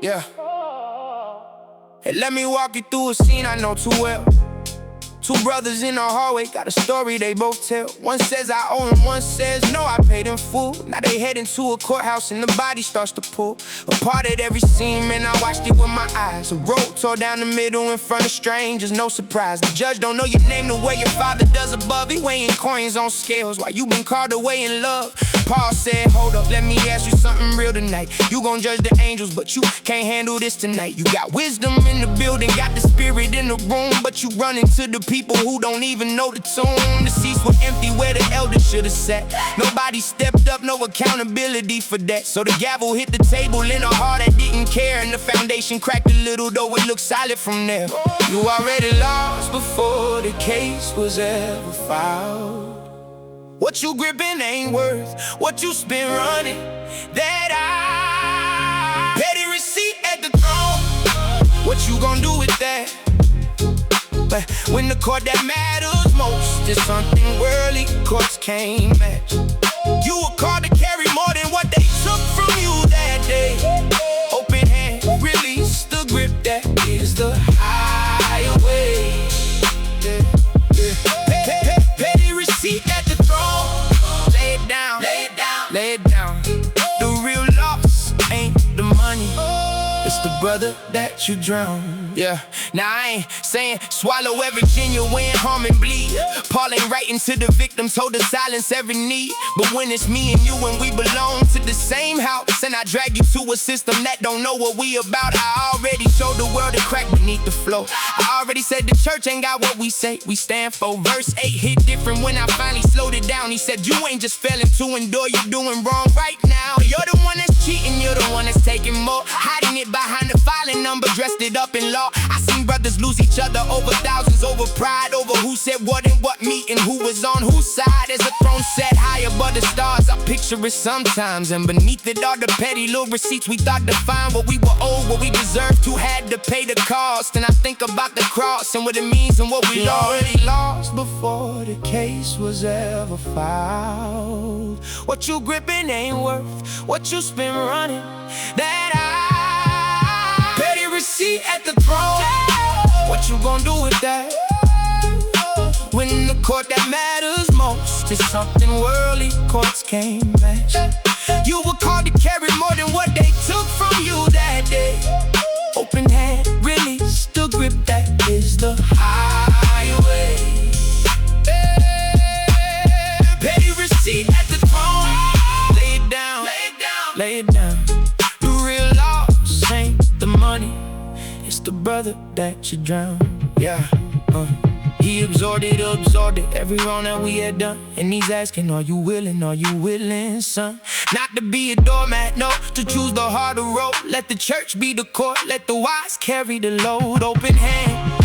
Yeah. Hey, let me walk you through a scene I know too well. Two brothers in the hallway, got a story they both tell. One says I owe him, one says no, I paid in full. Now they heading to a courthouse and the body starts to pull apart at every seam, and I watched it with my eyes. A road tore down the middle in front of strangers, no surprise. The judge don't know your name the way your father does above. He weighing coins on scales while you been called away in love. Paul said, hold up, let me ask you something real tonight. You gon' judge the angels, but you can't handle this tonight. You got wisdom in the building, got the spirit in the room, but you run into the people who don't even know the tune. The seats were empty where the elders should have sat. Nobody stepped up, no accountability for that. So the gavel hit the table in a heart that didn't care, and the foundation cracked a little, though it looked solid from there. You already lost before the case was ever filed. What you gripping ain't worth what you spent running. That I petty receipt at the throne. What you gon' do with that? But when the court that matters most is something worldly courts can't match. You were called to carry more than what they took from you that day. Open hand, release the grip, that is the higher way. Petty receipt at the throne. Lay it down, lay it down, lay it down. The real loss ain't the money, it's the brother that you drown. Yeah, now I ain't saying swallow every genuine harm and bleed. Paul ain't writing to the victims, hold the silence every need. But when it's me and you and we belong to the same house, and I drag you to a system that don't know what we about, I already showed the world a crack beneath the flow. I already said the church ain't got what we say we stand for. Verse 8 hit different when I finally slowed it down. He said you ain't just failing to endure, you're doing wrong right now. You're the one that's cheating, you're the one that's taking more, hiding it behind the filing number, dressed it up in law. I seen brothers lose each other over thousands, over pride, over who said what and what meeting, who was on whose side. As the throne set high above the stars, I picture it sometimes, and beneath it all the petty little receipts we thought defined what we were owed, what we deserved to, had to pay the cost. And I think about the cross and what it means and what we already lost before the case was ever filed. What you gripping ain't worth what you spent running. That I petty receipt at the throne. What you gon' do with that? When the court that matters most is something worldly courts can't match. You were called to carry more than what they took from you that day. Open hand, release the grip, that is the highway. Petty receipt at the throne. Lay it down, lay it down, lay it down. The real loss ain't the money, it's the brother that you drown. Yeah, he absorbed it, every wrong that we had done. And he's asking, are you willing, son? Not to be a doormat, no, to choose the harder road. Let the church be the court, let the wise carry the load. Open hand,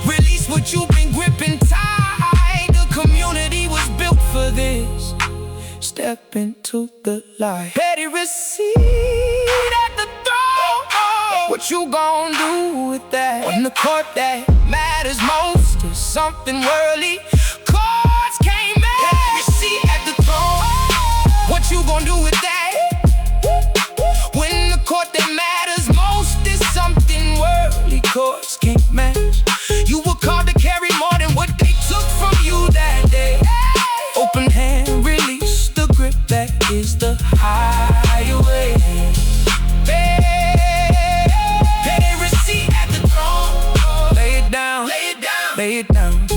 release what you've been gripping tight. The community was built for this. Step into the light. Petty receipt at the throne. What you gon' do with that? When the court that matters most is something worldly courts can't match. Petty receipt at the throne. What you gon' do with that? When the court that matters most is something worldly courts can't match. You were called to carry more than what they took from you that day. Open hand, release the grip, that is the highway. Petty receipt at the throne. Lay it down, lay it down, lay it down.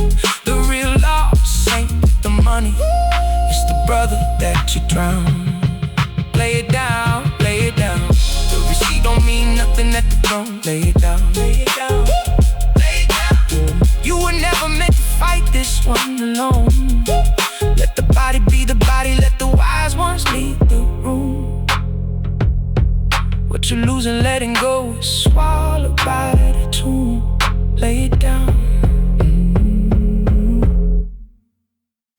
The real loss ain't the money, it's the brother that you drown. Lay it down, lay it down. The receipt don't mean nothing at the throne. Lay it down, lay it down, lay it down. You were never meant to fight this one alone. Let the body be the body, let the wise ones lead the room. What you're losing, letting go